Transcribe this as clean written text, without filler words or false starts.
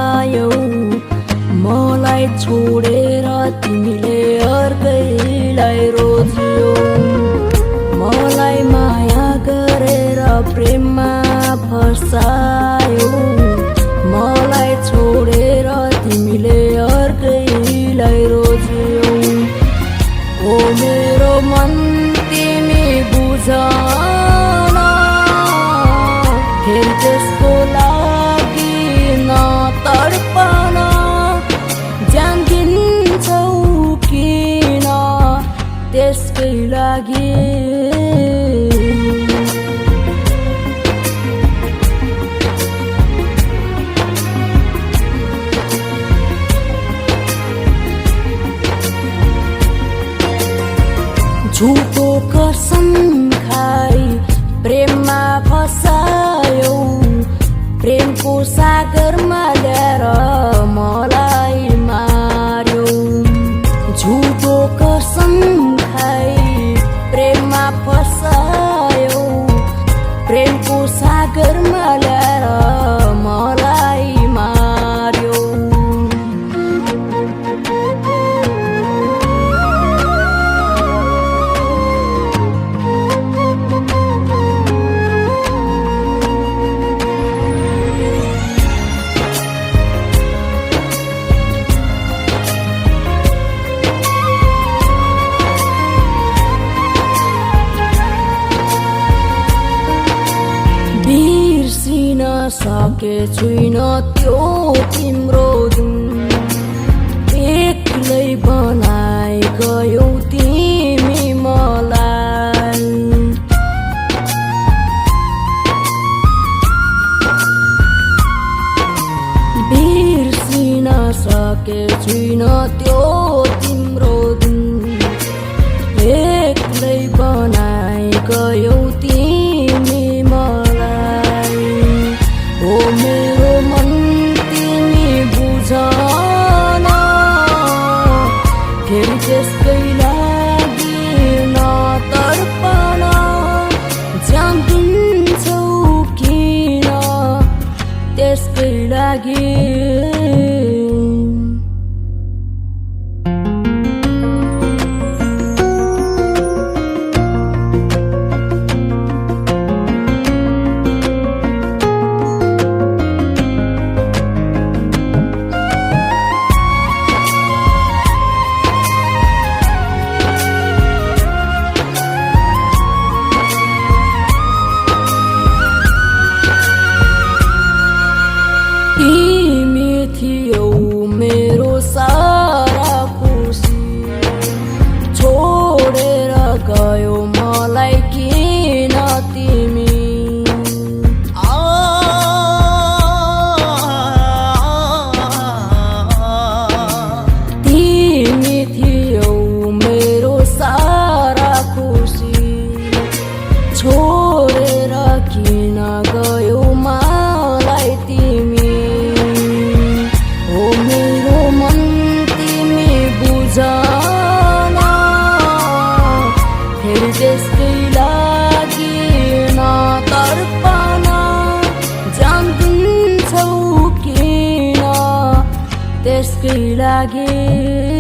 फसायौ मलाई छोडेर तिमीले अर्कैलाई रोज्यौ मलाई माया गरेर प्रेममा फसायौ मलाई छोडेर तिमीले अर्कैलाई रोज्यौ ओ मेरो मन तिमी बुझ न फेरि त्यसको लागि नतडपन ज्यान दिन्छौ किन त्यसकै लागि झुटो कसम खाई प्रेममा फसायौ प्रेमको सागरमा ल्याएर मलाई मार्यौ झुटो कसम खाई प्रेममा फसायौ प्रेमको सागरमा ल्याएर मलाई मार्यौ बिर्सिन सके छुइन त्यो तिम्रो दिन एक्लै बनाइ गयौ तिमी मलाई बिर्सिन सके छुइन त्यो तिम्रो दिन एक्लै बनाइ गयौ तिमी मलाई ओ मेरो मन तिमी बुझ न फेरि त्यसकै लागि नतडपन ज्यान दिन्छौ किन त्यसकै लागि तिमी थियौ मेरो सारा खुसी छोडेर गयो मलाई किन तिमी तिमी थियौ मेरो सारा खुसी छोडेर किन गयो मलाई तिमी फेरि त्यसकै लागि नतडपन ज्यान दिन्छौ किन त्यसकै लागि